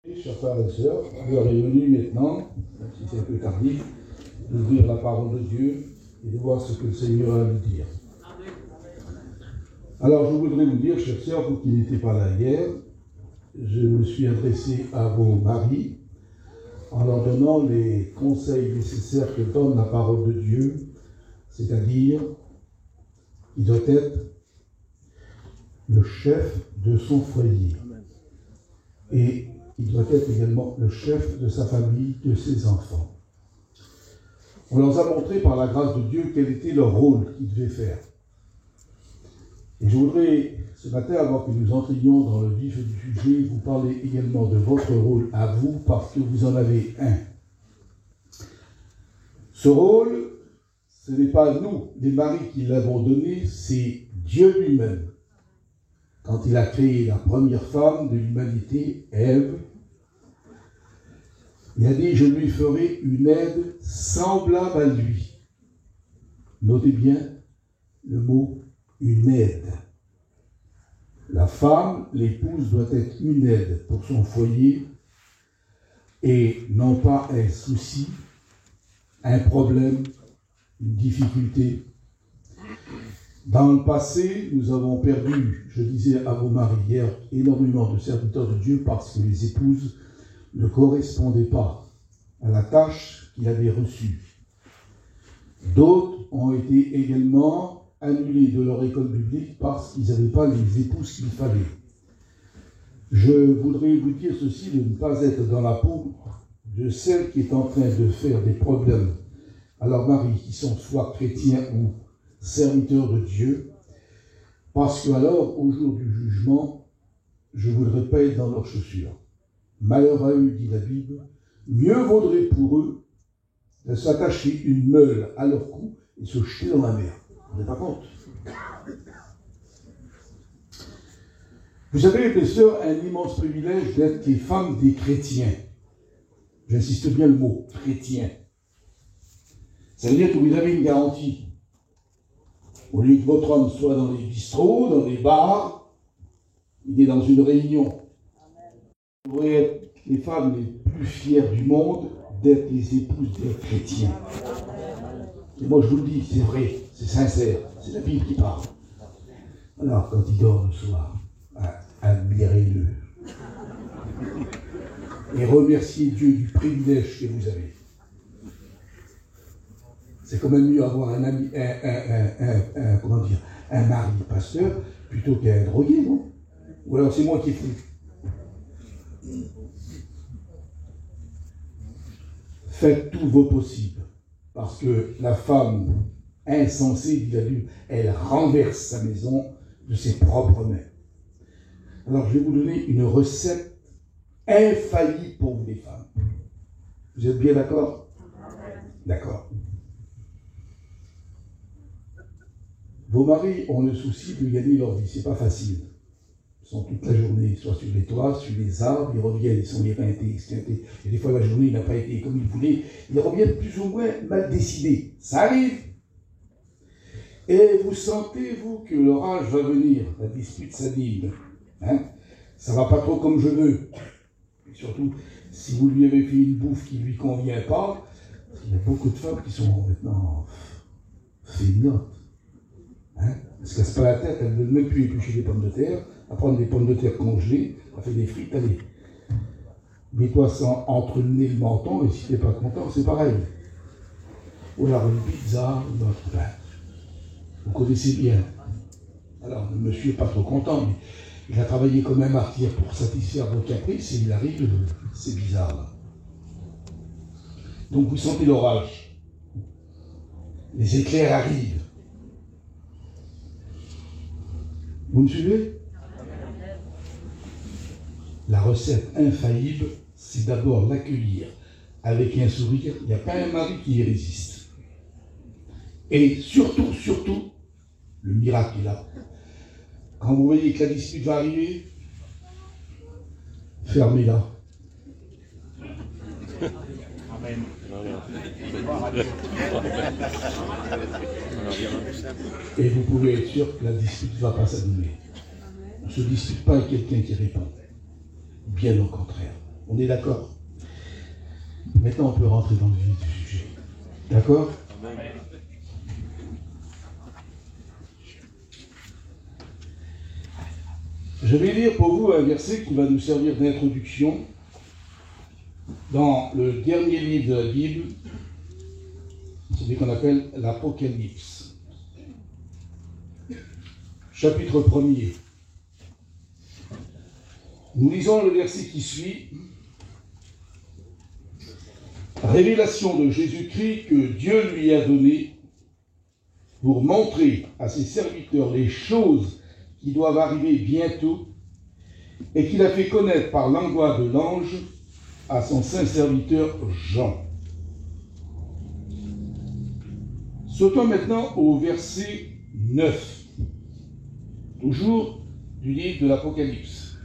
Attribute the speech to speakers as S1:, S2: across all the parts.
S1: Chers frères et sœurs, l'heure est venue maintenant, même si c'est un peu tardif, d'ouvrir la parole de Dieu et de voir ce que le Seigneur a à nous dire. Alors je voudrais vous dire, chers sœurs, vous qui n'étiez pas là hier, je me suis adressé à vos maris en leur donnant les conseils nécessaires que donne la parole de Dieu, c'est-à-dire qu'il doit être le chef de son foyer. Et il doit être également le chef de sa famille, de ses enfants. On leur a montré par la grâce de Dieu quel était leur rôle qu'ils devaient faire. Et je voudrais, ce matin, avant que nous entrions dans le vif du sujet, vous parler également de votre rôle à vous, parce que vous en avez un. Ce rôle, ce n'est pas nous, les maris, qui l'avons donné, c'est Dieu lui-même. Quand il a créé la première femme de l'humanité, Ève, il a dit « Je lui ferai une aide semblable à lui ». Notez bien le mot « une aide ». La femme, l'épouse, doit être une aide pour son foyer et non pas un souci, un problème, une difficulté. Dans le passé, nous avons perdu, je disais à vos maris hier, énormément de serviteurs de Dieu parce que les épouses ne correspondaient pas à la tâche qu'ils avaient reçue. D'autres ont été également annulés de leur école biblique parce qu'ils n'avaient pas les épouses qu'il fallait. Je voudrais vous dire ceci, de ne pas être dans la peau de celle qui est en train de faire des problèmes à leurs maris qui sont soit chrétiens ou serviteurs de Dieu, parce que alors, au jour du jugement, je ne voudrais pas être dans leurs chaussures. Malheur à eux, dit la Bible, mieux vaudrait pour eux de s'attacher une meule à leur cou et se jeter dans la mer. Vous ne vous rendez pas compte? Vous avez, mes sœurs, un immense privilège d'être les femmes des chrétiens. J'insiste bien le mot, chrétien. Ça veut dire que vous avez une garantie. Au lieu que votre homme soit dans les bistrots, dans les bars, il est dans une réunion. Vous pourrez être les femmes les plus fières du monde d'être les épouses des chrétiens. Et moi je vous le dis, c'est vrai, c'est sincère, c'est la Bible qui parle. Alors quand il dort le soir, admirez-le. Et remerciez Dieu du privilège que vous avez. C'est quand même mieux avoir un ami, un mari pasteur plutôt qu'un drogué, non? Ou alors c'est moi qui est fou. Faites tout vos possibles, parce que la femme insensée, dit la Bible, elle renverse sa maison de ses propres mains. Alors je vais vous donner une recette infaillible pour vous les femmes. Vous êtes bien d'accord? D'accord. Vos maris ont le souci de gagner leur vie, c'est pas facile. Ils sont toute la journée, soit sur les toits, sur les arbres, ils reviennent, ils sont éreintés, extinctés. Et des fois, la journée n'a pas été comme ils voulaient. Ils reviennent plus ou moins mal décidés. Ça arrive. Et vous sentez, vous, que l'orage va venir, la dispute s'anime. Ça va pas trop comme je veux. Et surtout, si vous lui avez fait une bouffe qui ne lui convient pas, il y a beaucoup de femmes qui sont maintenant feignantes. Elle ne se casse pas la tête, elle ne veut même plus éplucher des pommes de terre, à prendre des pommes de terre congelées, à faire des frites, allez. Mets-toi ça entre le nez et le menton, et si tu n'es pas content, c'est pareil. Ou alors une pizza, ou autre pain. Vous connaissez bien. Alors, le monsieur n'est pas trop content, mais il a travaillé comme un martyr pour satisfaire vos caprices, et il arrive, c'est bizarre là. Donc vous sentez l'orage. Les éclairs arrivent. Vous me suivez? La recette infaillible, c'est d'abord l'accueillir avec un sourire. Il n'y a pas un mari qui y résiste. Et surtout, le miracle est là. Quand vous voyez que la dispute va arriver, fermez-la. Amen. Et vous pouvez être sûr que la dispute ne va pas s'annuler. On ne se dispute pas avec quelqu'un qui répond. Bien au contraire. On est d'accord? Maintenant, on peut rentrer dans le vif du sujet. D'accord? Je vais lire pour vous un verset qui va nous servir d'introduction dans le dernier livre de la Bible, celui qu'on appelle l'Apocalypse. Chapitre 1er. Nous lisons le verset qui suit. Révélation de Jésus-Christ que Dieu lui a donnée pour montrer à ses serviteurs les choses qui doivent arriver bientôt et qu'il a fait connaître par l'envoi de l'ange à son saint serviteur Jean. Sautons maintenant au verset 9, toujours du livre de l'Apocalypse.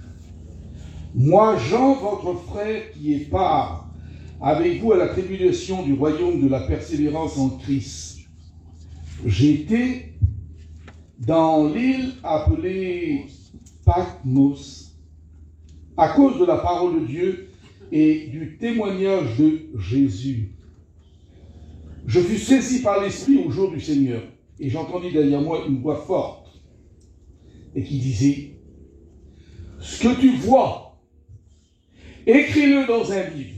S1: Moi, Jean, votre frère, qui est part avec vous à la tribulation du royaume de la persévérance en Christ, j'étais dans l'île appelée Patmos à cause de la parole de Dieu et du témoignage de Jésus. Je fus saisi par l'Esprit au jour du Seigneur, et j'entendis derrière moi une voix forte, et qui disait, « Ce que tu vois, écris-le dans un livre,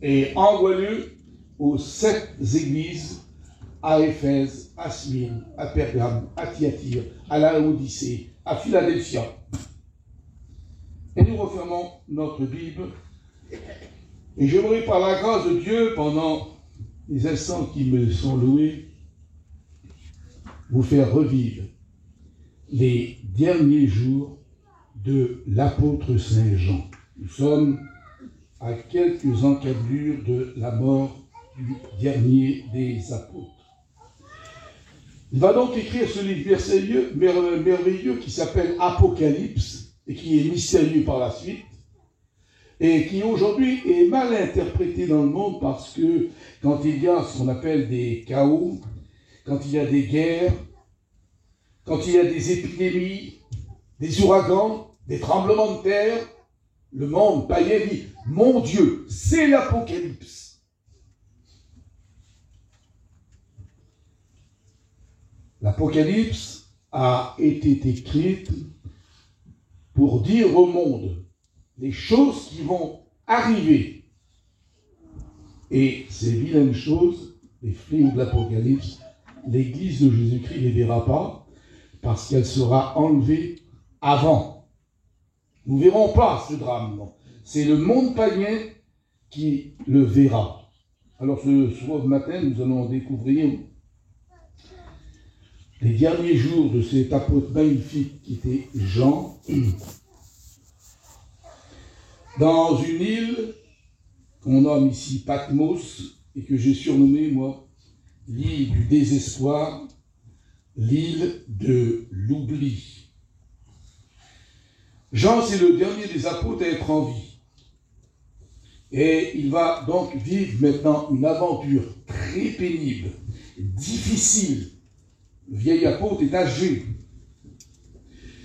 S1: et envoie-le aux 7 églises, à Éphèse, à Smyrne, à Pergame, à Thyatire, à Laodicée, à Philadelphia. » Et nous refermons notre Bible. Et j'aimerais, par la grâce de Dieu, pendant les instants qui me sont loués, vous faire revivre les derniers jours de l'apôtre Saint Jean. Nous sommes à quelques encablures de la mort du dernier des apôtres. Il va donc écrire ce livre merveilleux qui s'appelle Apocalypse et qui est mystérieux par la suite et qui aujourd'hui est mal interprété dans le monde parce que quand il y a ce qu'on appelle des chaos, quand il y a des guerres, quand il y a des épidémies, des ouragans, des tremblements de terre, le monde païen dit « Mon Dieu, c'est l'Apocalypse ». L'Apocalypse a été écrite pour dire au monde les choses qui vont arriver. Et ces vilaines choses, les fléaux de l'Apocalypse, l'Église de Jésus-Christ ne les verra pas parce qu'elle sera enlevée avant. Nous ne verrons pas ce drame, non. C'est le monde païen qui le verra. Alors ce matin, nous allons découvrir les derniers jours de cet apôtre magnifique qui était Jean, dans une île qu'on nomme ici Patmos, et que j'ai surnommée, moi, l'île du désespoir, l'île de l'oubli. Jean, c'est le dernier des apôtres à être en vie. Et il va donc vivre maintenant une aventure très pénible, difficile. Le vieil apôtre est âgé.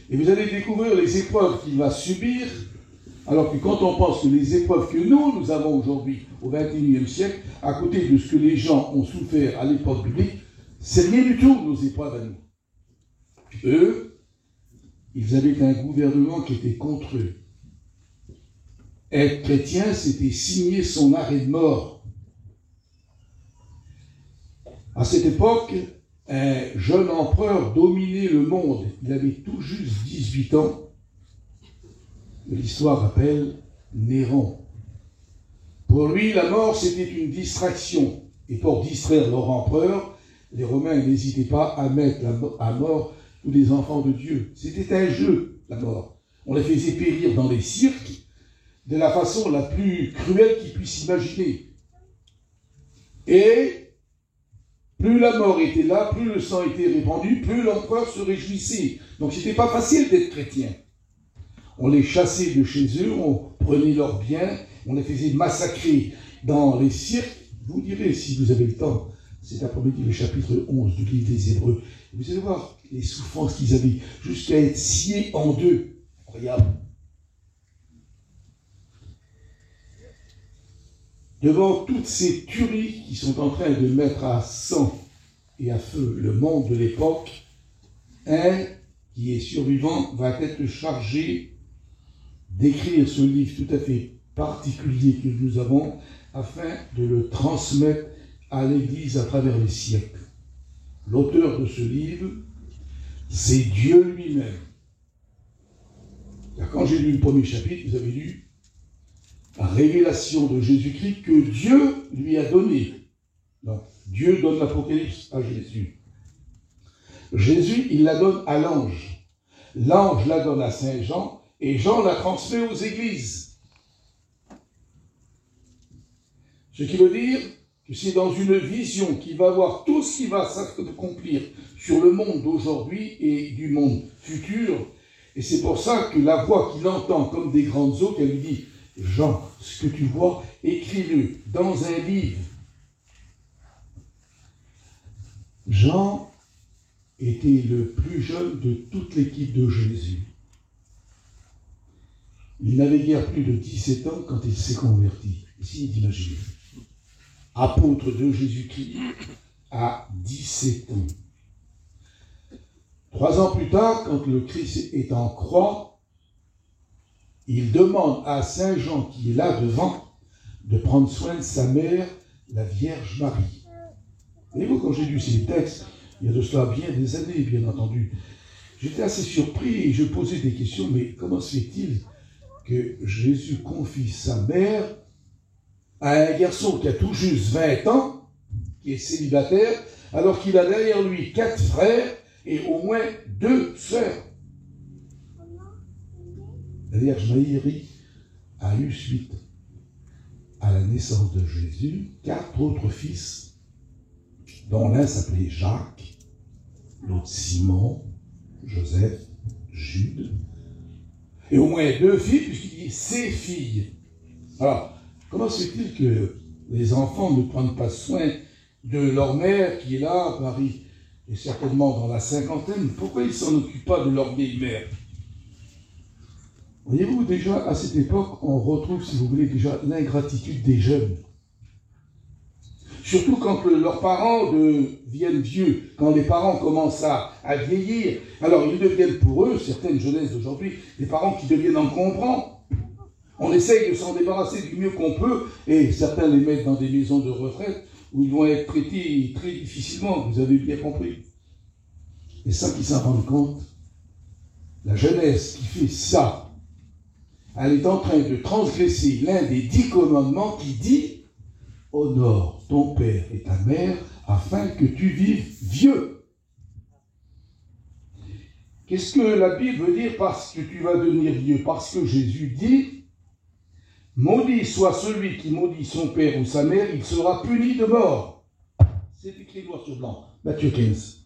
S1: Et vous allez découvrir les épreuves qu'il va subir, alors que quand on pense que les épreuves que nous avons aujourd'hui, au XXIe siècle, à côté de ce que les gens ont souffert à l'époque biblique, c'est rien du tout, nos épreuves à nous. Eux, ils avaient un gouvernement qui était contre eux. Être chrétien, c'était signer son arrêt de mort. À cette époque, un jeune empereur dominait le monde. Il avait tout juste 18 ans. L'histoire rappelle Néron. Pour lui, la mort, c'était une distraction. Et pour distraire leur empereur, les Romains n'hésitaient pas à mettre à mort tous les enfants de Dieu. C'était un jeu, la mort. On les faisait périr dans les cirques de la façon la plus cruelle qu'ils puissent imaginer. Et plus la mort était là, plus le sang était répandu, plus l'empereur se réjouissait. Donc c'était pas facile d'être chrétien. On les chassait de chez eux, on prenait leurs biens, on les faisait massacrer dans les cirques. Vous direz, si vous avez le temps, c'est après-midi le chapitre 11 du livre des Hébreux. Vous allez voir les souffrances qu'ils avaient, jusqu'à être sciés en deux. Incroyable. devant toutes ces tueries qui sont en train de mettre à sang et à feu le monde de l'époque, un qui est survivant va être chargé d'écrire ce livre tout à fait particulier que nous avons afin de le transmettre à l'Église à travers les siècles. L'auteur de ce livre, c'est Dieu lui-même. Quand j'ai lu le premier chapitre, vous avez lu la révélation de Jésus-Christ que Dieu lui a donnée. Donc, Dieu donne l'Apocalypse à Jésus. Jésus, il la donne à l'ange. L'ange la donne à Saint Jean et Jean la transmet aux églises. Ce qui veut dire que c'est dans une vision qui va voir tout ce qui va s'accomplir sur le monde d'aujourd'hui et du monde futur. Et c'est pour ça que la voix qu'il entend comme des grandes eaux, qu'elle lui dit « Jean, ce que tu vois, écris-le dans un livre. » Jean était le plus jeune de toute l'équipe de Jésus. Il n'avait guère plus de 17 ans quand il s'est converti. Essayez d'imaginer. Apôtre de Jésus-Christ à 17 ans. 3 ans plus tard, quand le Christ est en croix, il demande à Saint Jean, qui est là devant, de prendre soin de sa mère, la Vierge Marie. Et vous, quand j'ai lu ces textes, il y a de cela bien des années, bien entendu, j'étais assez surpris et je posais des questions, mais comment se fait-il que Jésus confie sa mère à un garçon qui a tout juste 20 ans, qui est célibataire, alors qu'il a derrière lui 4 frères et au moins 2 sœurs. La Vierge Marie a eu suite à la naissance de Jésus 4 autres fils, dont l'un s'appelait Jacques, l'autre Simon, Joseph, Jude, et au moins 2 filles, puisqu'il dit ses filles. Alors, comment se fait-il que les enfants ne prennent pas soin de leur mère qui est là, à Paris, et certainement dans la cinquantaine? Pourquoi ils ne s'en occupent pas de leur vieille mère? Voyez-vous, déjà, à cette époque, on retrouve, si vous voulez, déjà l'ingratitude des jeunes. Surtout quand leurs parents deviennent vieux, quand les parents commencent à vieillir, alors ils deviennent pour eux, certaines jeunesses d'aujourd'hui, des parents qui deviennent encombrants. On essaye de s'en débarrasser du mieux qu'on peut, et certains les mettent dans des maisons de retraite, où ils vont être traités très difficilement, vous avez bien compris. Et ça qui s'en rendent compte, la jeunesse qui fait ça, elle est en train de transgresser l'un des 10 commandements qui dit « Honore ton père et ta mère afin que tu vives vieux ». Qu'est-ce que la Bible veut dire parce que tu vas devenir vieux? Parce que Jésus dit « Maudit soit celui qui maudit son père ou sa mère, il sera puni de mort ». C'est écrit noir sur blanc, Matthieu 15.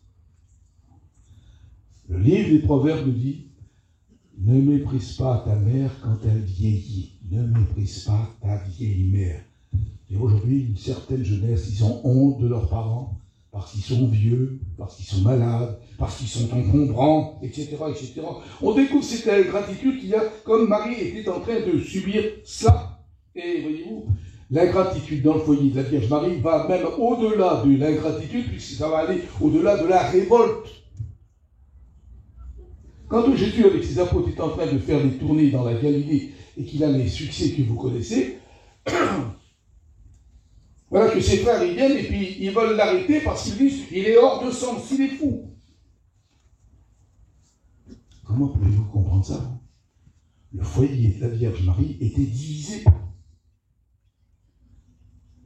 S1: Le livre des Proverbes dit « Ne méprise pas ta mère quand elle vieillit, ne méprise pas ta vieille mère ». Et aujourd'hui, une certaine jeunesse, ils ont honte de leurs parents, parce qu'ils sont vieux, parce qu'ils sont malades, parce qu'ils sont encombrants, etc., etc. On découvre cette ingratitude qu'il y a, comme Marie était en train de subir ça. Et voyez-vous, l'ingratitude dans le foyer de la Vierge Marie va même au-delà de l'ingratitude, puisque ça va aller au-delà de la révolte. Quand Jésus, avec ses apôtres, est en train de faire des tournées dans la Galilée, et qu'il a les succès que vous connaissez, voilà que ses frères, ils viennent et puis ils veulent l'arrêter parce qu'ils disent il est hors de sens, il est fou. Comment pouvez-vous comprendre ça? Le foyer de la Vierge Marie était divisé.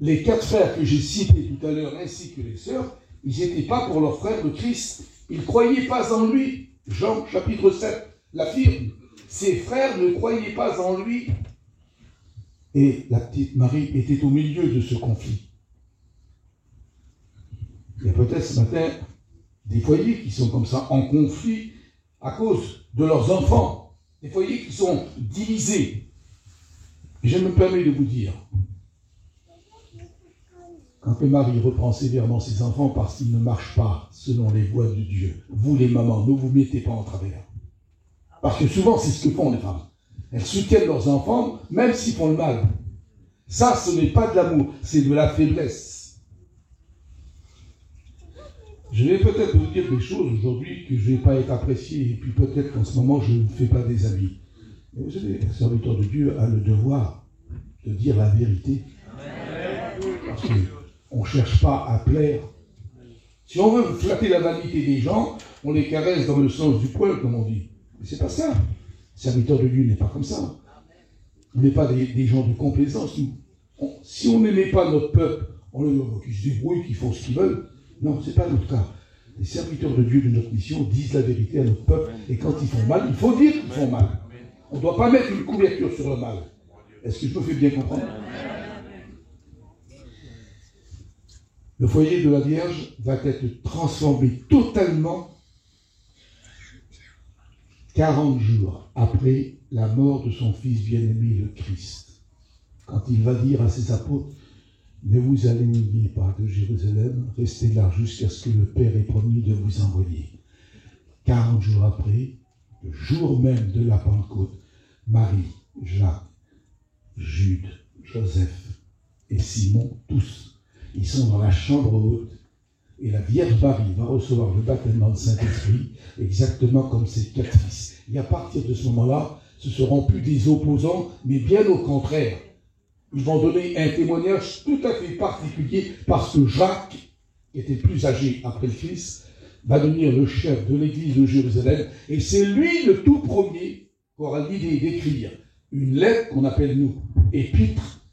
S1: Les 4 frères que j'ai cités tout à l'heure, ainsi que les sœurs, ils n'étaient pas pour leur frère le Christ. Ils ne croyaient pas en lui. Jean, chapitre 7, l'affirme. Ses frères ne croyaient pas en lui. Et la petite Marie était au milieu de ce conflit. Il y a peut-être ce matin des foyers qui sont comme ça en conflit à cause de leurs enfants. Des foyers qui sont divisés. Et je me permets de vous dire, quand Marie reprend sévèrement ses enfants parce qu'ils ne marchent pas selon les voies de Dieu, vous les mamans, ne vous mettez pas en travers. Parce que souvent c'est ce que font les femmes. Elles soutiennent leurs enfants, même s'ils font le mal. Ça, ce n'est pas de l'amour, c'est de la faiblesse. Je vais peut-être vous dire des choses aujourd'hui que je ne vais pas être apprécié, et puis peut-être qu'en ce moment, je ne fais pas des amis. Mais vous savez, le serviteur de Dieu a le devoir de dire la vérité. Parce qu'on ne cherche pas à plaire. Si on veut flatter la vanité des gens, on les caresse dans le sens du poil, comme on dit. Mais c'est pas ça. Le serviteur de Dieu n'est pas comme ça. On n'est pas des gens de complaisance. Si on n'aimait pas notre peuple, on les qui se débrouillent, qui font ce qu'ils veulent. Non, ce n'est pas notre cas. Les serviteurs de Dieu de notre mission disent la vérité à notre peuple. Et quand ils font mal, il faut dire qu'ils font mal. On ne doit pas mettre une couverture sur le mal. Est-ce que je me fais bien comprendre? Le foyer de la Vierge va être transformé totalement 40 jours après la mort de son fils bien-aimé, le Christ. Quand il va dire à ses apôtres, ne vous éloignez pas de Jérusalem, restez là jusqu'à ce que le Père ait promis de vous envoyer. 40 jours après, le jour même de la Pentecôte, Marie, Jacques, Jude, Joseph et Simon, tous, ils sont dans la chambre haute et la Vierge Marie va recevoir le baptême dans le Saint-Esprit exactement comme ses 4 fils. Et à partir de ce moment-là, ce ne seront plus des opposants, mais bien au contraire. Ils vont donner un témoignage tout à fait particulier parce que Jacques, qui était plus âgé après le Christ, va devenir le chef de l'église de Jérusalem et c'est lui le tout premier qui aura l'idée d'écrire une lettre qu'on appelle nous épître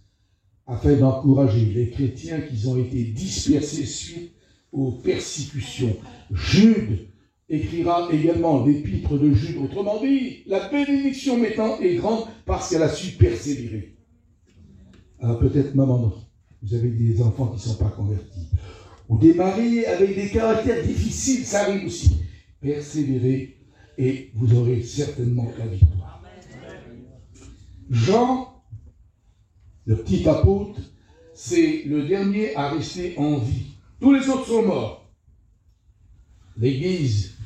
S1: afin d'encourager les chrétiens qui ont été dispersés suite aux persécutions. Jude écrira également l'épître de Jude. Autrement dit, la bénédiction maintenant est grande parce qu'elle a su persévérer. Alors peut-être, maman, vous avez des enfants qui ne sont pas convertis. Ou des maris avec des caractères difficiles, ça arrive aussi. Persévérez et vous aurez certainement la victoire. Jean, le petit apôtre, c'est le dernier à rester en vie. Tous les autres sont morts. L'Église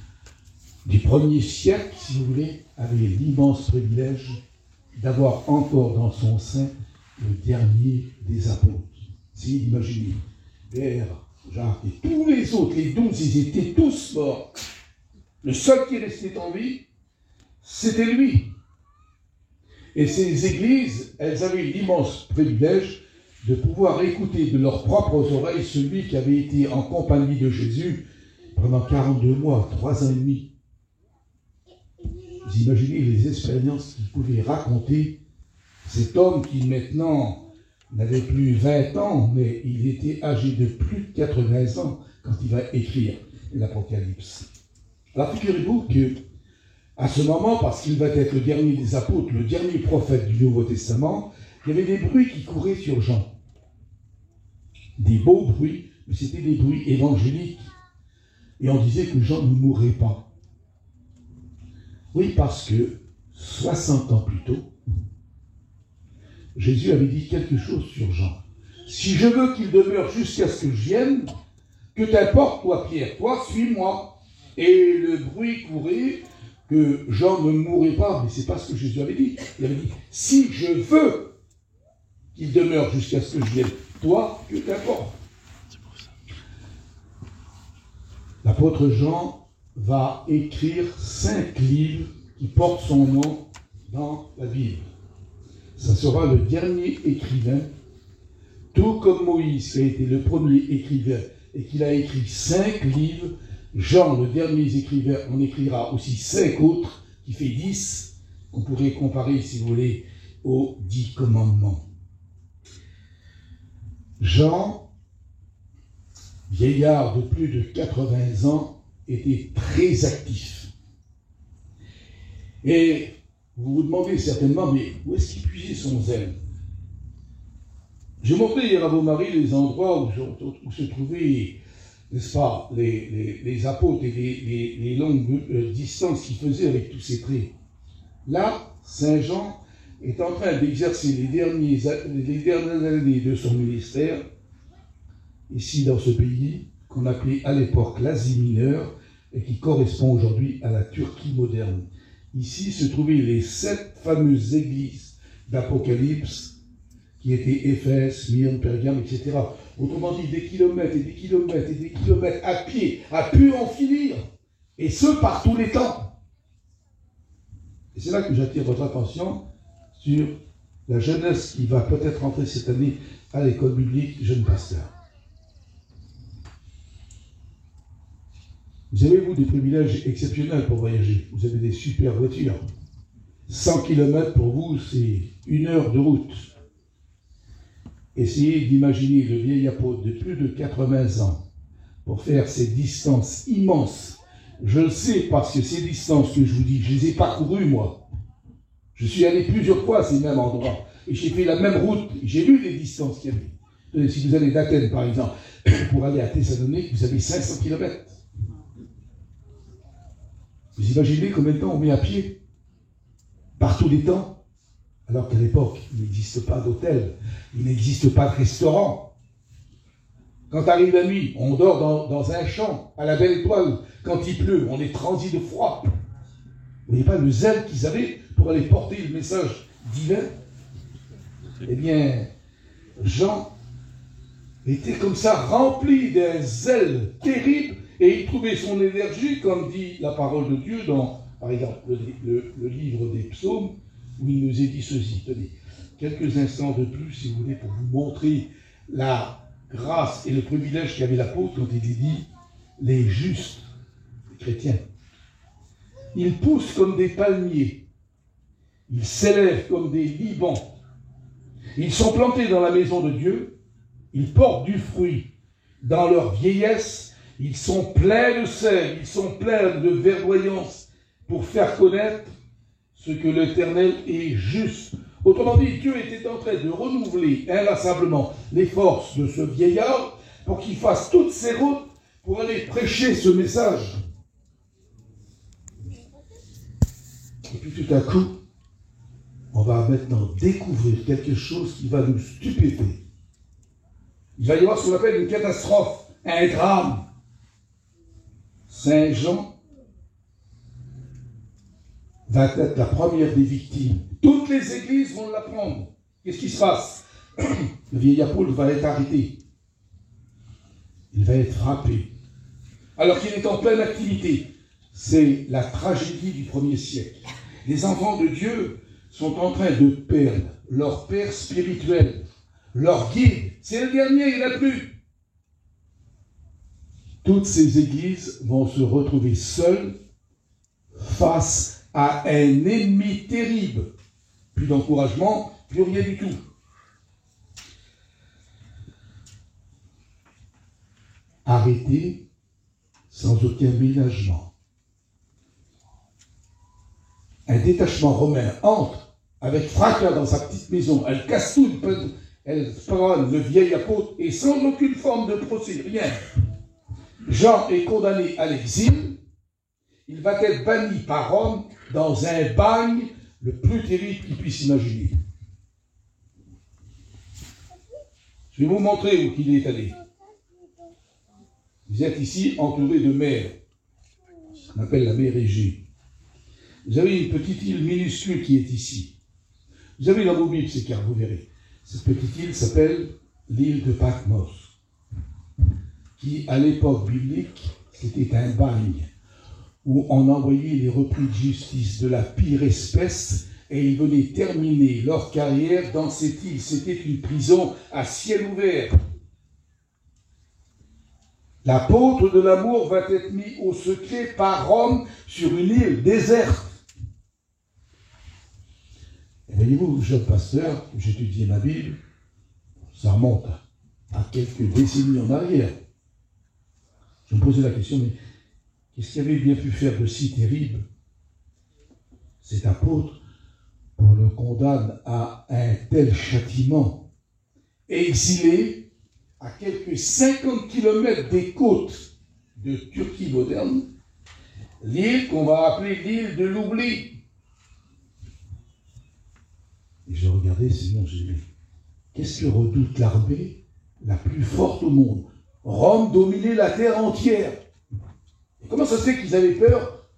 S1: du 1er siècle, si vous voulez, avait l'immense privilège d'avoir encore dans son sein le dernier des apôtres. Si, imaginez, Pierre, Jacques et tous les autres, les 12, ils étaient tous morts. Le seul qui restait en vie, c'était lui. Et ces églises, elles avaient l'immense privilège de pouvoir écouter de leurs propres oreilles celui qui avait été en compagnie de Jésus pendant 42 mois, 3 ans et demi. Vous imaginez les expériences qu'il pouvait raconter, cet homme qui maintenant n'avait plus 20 ans, mais il était âgé de plus de 80 ans quand il va écrire l'Apocalypse. Alors figurez-vous que à ce moment, parce qu'il va être le dernier des apôtres, le dernier prophète du Nouveau Testament, il y avait des bruits qui couraient sur Jean. Des beaux bruits, mais c'était des bruits évangéliques. Et on disait que Jean ne mourrait pas. Oui, parce que 60 ans plus tôt, Jésus avait dit quelque chose sur Jean. Si je veux qu'il demeure jusqu'à ce que je vienne, que t'importe, toi, Pierre, toi, suis-moi. Et le bruit courait que Jean ne mourrait pas, mais ce n'est pas ce que Jésus avait dit. Il avait dit, si je veux qu'il demeure jusqu'à ce que je vienne, toi, que t'importe. L'apôtre Jean va écrire 5 livres qui portent son nom dans la Bible. Ça sera le dernier écrivain, tout comme Moïse, qui a été le premier écrivain et qu'il a écrit 5 livres. Jean, le dernier écrivain, en écrira aussi 5 autres, qui fait 10, qu'on pourrait comparer, si vous voulez, aux 10 commandements. Jean, vieillard de plus de 80 ans, était très actif. Et vous vous demandez certainement, mais où est-ce qu'il puisait son zèle? J'ai montré hier à vos maris les endroits où se trouvaient, n'est-ce pas, les apôtres et les longues distances qu'ils faisaient avec tous ces traits. Là, Saint Jean est en train d'exercer les dernières années de son ministère, ici dans ce pays, qu'on appelait à l'époque l'Asie mineure, et qui correspond aujourd'hui à la Turquie moderne. Ici se trouvaient les 7 fameuses églises d'Apocalypse qui étaient Éphèse, Smyrne, Pergame, etc. Autrement dit, des kilomètres et des kilomètres et des kilomètres à pied, a pu en finir, et ce, par tous les temps. Et c'est là que j'attire votre attention sur la jeunesse qui va peut-être entrer cette année à l'école biblique jeune pasteur. Vous avez, vous, des privilèges exceptionnels pour voyager. Vous avez des super voitures. 100 km pour vous, c'est 1 heure de route. Essayez d'imaginer le vieil apôtre de plus de 80 ans pour faire ces distances immenses. Je le sais parce que ces distances que je vous dis, je les ai parcourues, moi. Je suis allé plusieurs fois à ces mêmes endroits. Et j'ai fait la même route. J'ai vu les distances qu'il y avait. Si vous allez d'Athènes, par exemple, pour aller à Thessalonique, vous avez 500 km. Vous imaginez combien de temps on met à pied? Par tous les temps. Alors qu'à l'époque, il n'existe pas d'hôtel, il n'existe pas de restaurant. Quand arrive la nuit, on dort dans un champ, à la belle étoile. Quand il pleut, on est transi de froid. Vous voyez pas le zèle qu'ils avaient pour aller porter le message divin? Eh bien, Jean était comme ça, rempli d'un zèle terrible, et il trouvait son énergie, comme dit la parole de Dieu dans, par exemple, le livre des psaumes, où il nous est dit ceci. Tenez, quelques instants de plus, si vous voulez, pour vous montrer la grâce et le privilège qu'avait l'apôtre quand il dit les justes, les chrétiens. Ils poussent comme des palmiers, ils s'élèvent comme des libans, ils sont plantés dans la maison de Dieu, ils portent du fruit. Dans leur vieillesse, ils sont pleins de sel, ils sont pleins de verdoyance pour faire connaître ce que l'Éternel est juste. Autrement dit, Dieu était en train de renouveler inlassablement les forces de ce vieillard pour qu'il fasse toutes ses routes pour aller prêcher ce message. Et puis tout à coup, on va maintenant découvrir quelque chose qui va nous stupéfier. Il va y avoir ce qu'on appelle une catastrophe, un drame. Saint Jean va être la première des victimes. Toutes les églises vont l'apprendre. Qu'est-ce qui se passe? Le vieil apôtre va être arrêté. Il va être frappé. Alors qu'il est en pleine activité. C'est la tragédie du 1er siècle. Les enfants de Dieu sont en train de perdre leur père spirituel, leur guide. C'est le dernier, il n'y en a plus. Toutes ces églises vont se retrouver seules face à un ennemi terrible. Plus d'encouragement, plus rien du tout. Arrêté sans aucun ménagement. Un détachement romain entre avec fracas dans sa petite maison. Elle casse tout, elle prend le vieil apôtre et sans aucune forme de procès, rien. Jean est condamné à l'exil. Il va être banni par Rome dans un bagne le plus terrible qu'il puisse imaginer. Je vais vous montrer où il est allé. Vous êtes ici entouré de mer. On appelle la mer Égée. Vous avez une petite île minuscule qui est ici. Vous avez dans vos Bibles ces cartes, vous verrez. Cette petite île s'appelle l'île de Patmos, qui à l'époque biblique, c'était un bagne où on envoyait les repris de justice de la pire espèce et ils venaient terminer leur carrière dans cette île. C'était une prison à ciel ouvert. L'apôtre de l'amour va être mis au secret par Rome sur une île déserte. Et voyez-vous, jeune pasteur, j'étudiais ma Bible, ça remonte à quelques décennies en arrière. Je me posais la question, mais qu'est-ce qu'il avait bien pu faire de si terrible cet apôtre pour le condamner à un tel châtiment, exilé à quelques 50 km des côtes de Turquie moderne, l'île qu'on va appeler l'île de l'oubli. Et je regardais, Seigneur, j'ai dit, qu'est-ce que redoute l'armée la plus forte au monde? Rome dominait la terre entière. Et comment ça se fait qu'ils avaient peur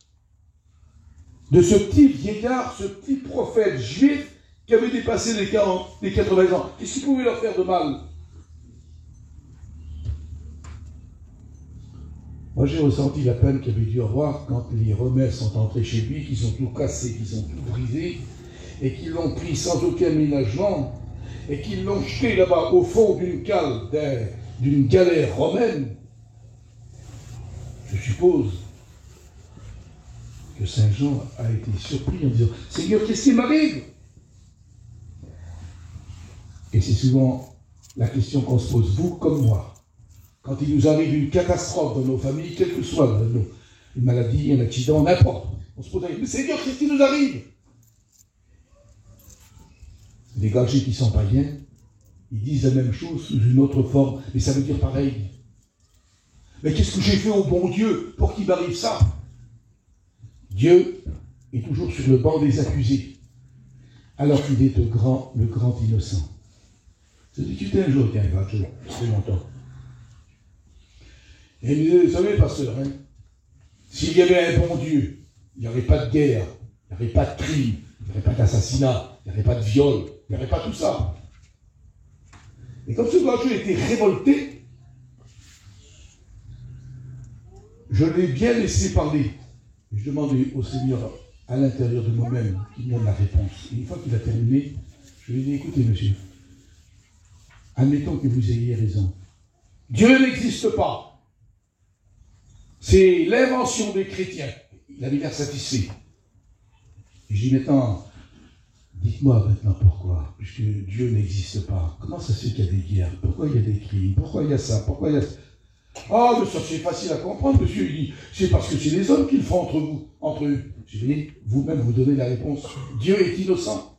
S1: de ce petit vieillard, ce petit prophète juif qui avaient dépassé les 40, les 80 ans. Qu'est-ce qui pouvait leur faire de mal? Moi, j'ai ressenti la peine qu'il avait dû avoir quand les remèdes sont entrés chez lui, qu'ils ont tout cassé, qu'ils ont tout brisé, et qu'ils l'ont pris sans aucun ménagement, et qu'ils l'ont jeté là-bas au fond d'une cale, d'une galère romaine. Je suppose que Saint Jean a été surpris en disant « Seigneur, qu'est-ce qui m'arrive ?» Et c'est souvent la question qu'on se pose, vous comme moi. Quand il nous arrive une catastrophe dans nos familles, quelle que soit une maladie, un accident, n'importe, on se pose la question, mais Seigneur, qu'est-ce qui nous arrive? Les gâchis qui sont païens, ils disent la même chose sous une autre forme, mais ça veut dire pareil. Mais qu'est-ce que j'ai fait au bon Dieu pour qu'il m'arrive ça? Dieu est toujours sur le banc des accusés, alors qu'il est le grand innocent. C'est discuté un jour, tiens, ça fait longtemps. Et il me disait, vous savez, pasteur, hein, s'il y avait un bon Dieu, il n'y aurait pas de guerre, il n'y aurait pas de crime, il n'y aurait pas d'assassinat, il n'y aurait pas de viol, il n'y aurait pas tout ça. Et comme ce Dieu était révolté, je l'ai bien laissé parler. Et je demandais au Seigneur, à l'intérieur de moi-même, qu'il me donne la réponse. Et une fois qu'il a terminé, je lui ai dit, écoutez, monsieur, admettons que vous ayez raison. Dieu n'existe pas. C'est l'invention des chrétiens. Il avait l'air satisfait. Et je dis maintenant, dites-moi maintenant pourquoi, puisque Dieu n'existe pas. Comment ça se fait qu'il y a des guerres? Pourquoi il y a des crimes? Pourquoi il y a ça? Pourquoi il y a ça? Ah, mais ça c'est facile à comprendre, monsieur. Il dit, c'est parce que c'est les hommes qui le font entre eux. Je dis, vous-même vous donnez la réponse. Dieu est innocent.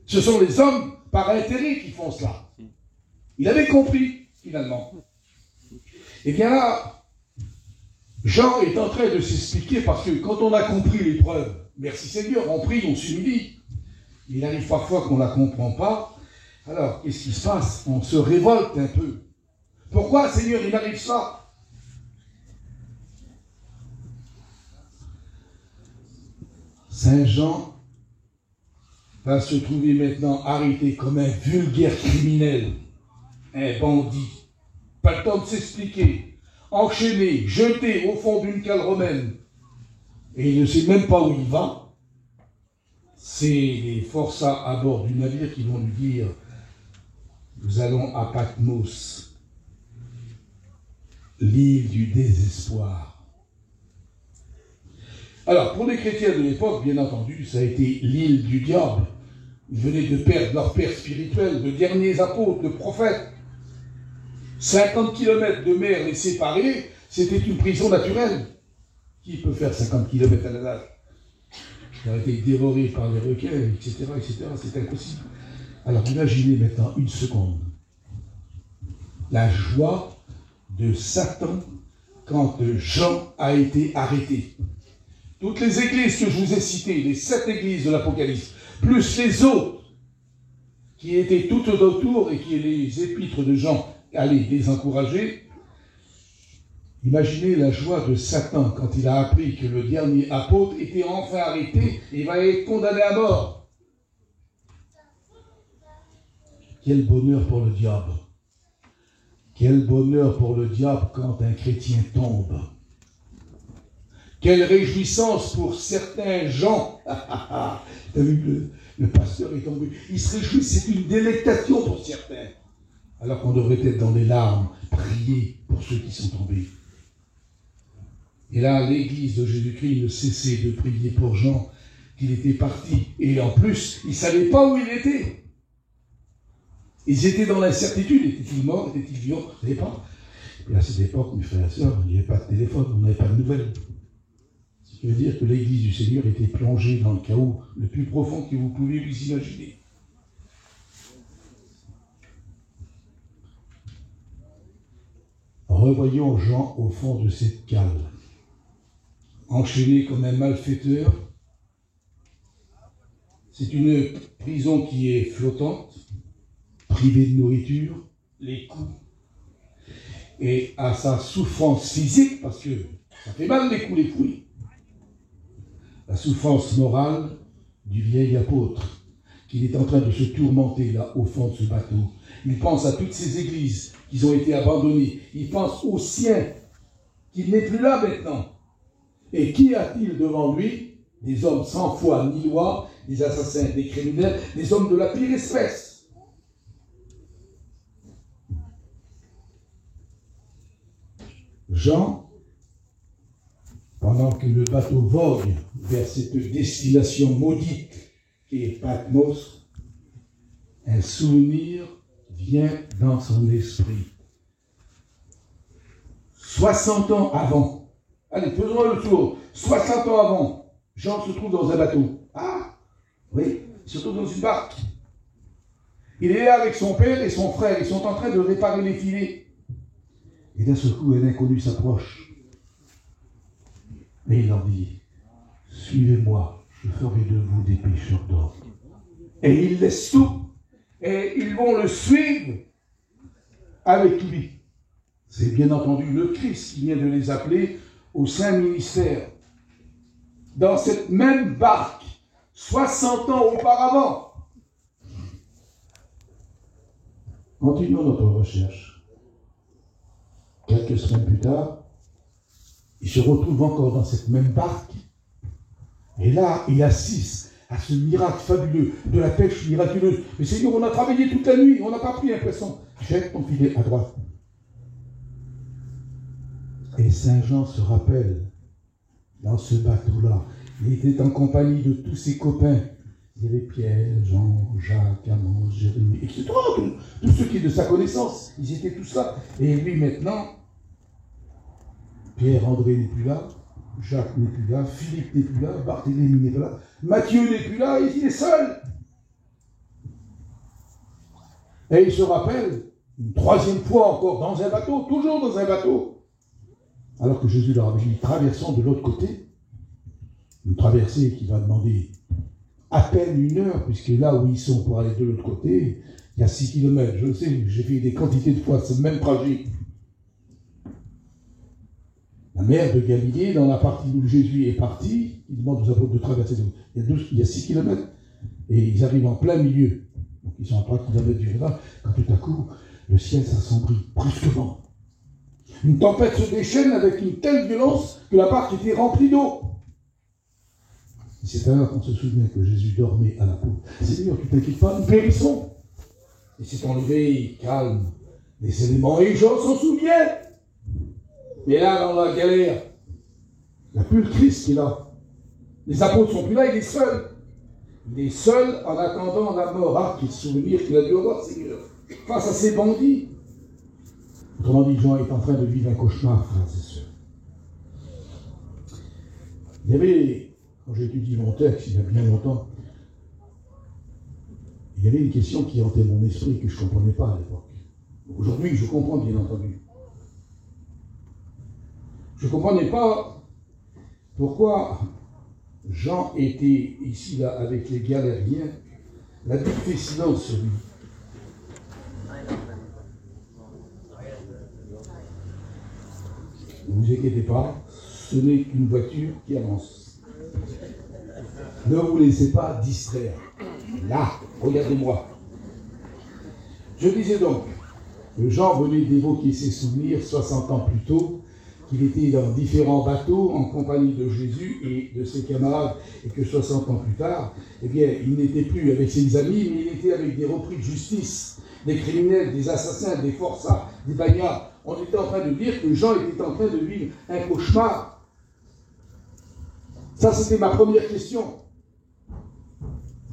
S1: Ce sont les hommes par intérêt qui font cela. Il avait compris, finalement. Et bien là, Jean est en train de s'expliquer parce que quand on a compris l'épreuve, merci Seigneur, on prie, on s'humilie. Il arrive parfois qu'on ne la comprend pas. Alors, qu'est-ce qui se passe? On se révolte un peu. Pourquoi, Seigneur, il m'arrive ça? Saint Jean va se trouver maintenant arrêté comme un vulgaire criminel, un bandit. Pas le temps de s'expliquer. Enchaîné, jeté au fond d'une cale romaine. Et il ne sait même pas où il va. C'est les forçats à bord du navire qui vont lui dire « Nous allons à Patmos, l'île du désespoir. » Alors, pour les chrétiens de l'époque, bien entendu, ça a été l'île du diable. Ils venaient de perdre leur père spirituel, de derniers apôtres, de prophètes. 50 km de mer les séparer, c'était une prison naturelle. Qui peut faire 50 km à la nage? Il a été dévoré par les requins, etc., etc. C'est impossible. Alors imaginez maintenant une seconde. La joie de Satan quand Jean a été arrêté. Toutes les églises que je vous ai citées, les 7 églises de l'Apocalypse, plus les autres qui étaient toutes autour et qui les épîtres de Jean allaient les encourager. Imaginez la joie de Satan quand il a appris que le dernier apôtre était enfin arrêté et va être condamné à mort. Quel bonheur pour le diable. Quel bonheur pour le diable quand un chrétien tombe. Quelle réjouissance pour certains gens. T'as vu, le pasteur est tombé. Il se réjouit, c'est une délectation pour certains. Alors qu'on devrait être dans les larmes, prier pour ceux qui sont tombés. Et là, l'église de Jésus-Christ ne cessait de prier pour Jean, qu'il était parti. Et en plus, ils ne savaient pas où il était. Ils étaient dans l'incertitude. Était-il mort? Était-il vivant? Vous ne savez pas. Et à cette époque, mes frères et sœurs, il n'y avait pas de téléphone, on n'avait pas de nouvelles. Ce qui veut dire que l'église du Seigneur était plongée dans le chaos le plus profond que vous pouvez vous imaginer. Revoyons Jean au fond de cette cale. Enchaîné comme un malfaiteur. C'est une prison qui est flottante, privée de nourriture, les coups, et à sa souffrance physique, parce que ça fait mal les coups, les fouilles. La souffrance morale du vieil apôtre, qu'il est en train de se tourmenter là au fond de ce bateau. Il pense à toutes ces églises qui ont été abandonnées. Il pense au sien, qu'il n'est plus là maintenant. Et qui a-t-il devant lui? Des hommes sans foi ni loi, des assassins, des criminels, des hommes de la pire espèce. Jean, pendant que le bateau vogue vers cette destination maudite qui est Patmos, un souvenir vient dans son esprit. 60 ans avant, allez, faisons le tour, 60 ans avant, Jean se trouve dans un bateau. Ah, oui, il se trouve dans une barque. Il est là avec son père et son frère, ils sont en train de réparer les filets. Et d'un seul coup, un inconnu s'approche. Et il leur dit, suivez-moi, je ferai de vous des pêcheurs d'hommes. Et ils laissent tout, et ils vont le suivre avec lui. C'est bien entendu le Christ qui vient de les appeler au Saint Ministère. Dans cette même barque, 60 ans auparavant. Continuons notre recherche. Quelques semaines plus tard, il se retrouve encore dans cette même barque. Et là, il assiste à ce miracle fabuleux de la pêche miraculeuse. Mais Seigneur, on a travaillé toute la nuit, on n'a pas pris un poisson. Jette ton filet à droite. Et Saint Jean se rappelle, dans ce bateau-là, il était en compagnie de tous ses copains. Il y avait Pierre, Jean, Jacques, Amos, Jérémie, etc. Tous ceux qui étaient de sa connaissance, ils étaient tous là. Et lui maintenant, Pierre, André n'est plus là, Jacques n'est plus là, Philippe n'est plus là, Barthélemy n'est plus là, Matthieu n'est plus là, il est seul. Et il se rappelle, une troisième fois encore, dans un bateau, toujours dans un bateau, alors que Jésus leur avait dit, traversons de l'autre côté, une traversée qui va demander à peine 1 heure, puisque là où ils sont pour aller de l'autre côté, il y a 6 km. Je le sais, j'ai fait des quantités de fois ce même trajet. La mer de Galilée, dans la partie où Jésus est parti, il demande aux apôtres de traverser. Il y a 6 km, et ils arrivent en plein milieu. Donc ils sont à 3 km du Jourdain, quand tout à coup, le ciel s'assombrit brusquement. Une tempête se déchaîne avec une telle violence que la barque était remplie d'eau. C'est alors qu'on se souvient que Jésus dormait à la poupe. Seigneur, tu t'inquiètes pas, nous périssons. Il s'est enlevé, calme, les éléments, et Jean s'en souvient. Mais là, dans la galère, il n'y a plus le Christ qui est là. Les apôtres ne sont plus là, il est seul. Il est seul en attendant la mort. Ah, quel souvenir qu'il a dû avoir, Seigneur, face à ces bandits. Autrement dit, Jean est en train de vivre un cauchemar, frères et sœurs. Il y avait, quand j'ai étudié mon texte, il y a bien longtemps, il y avait une question qui hantait mon esprit que je ne comprenais pas à l'époque. Aujourd'hui, je comprends, bien entendu. Je ne comprenais pas pourquoi Jean était ici, là, avec les galériens. La Bible fait silence sur lui. Ne vous inquiétez pas, ce n'est qu'une voiture qui avance. Ne vous laissez pas distraire. Là, regardez-moi. Je disais donc que Jean venait d'évoquer ses souvenirs 60 ans plus tôt, qu'il était dans différents bateaux en compagnie de Jésus et de ses camarades, et que 60 ans plus tard, eh bien, il n'était plus avec ses amis, mais il était avec des repris de justice, des criminels, des assassins, des forçats, des bagnards. On était en train de dire que Jean était en train de vivre un cauchemar. Ça, c'était ma première question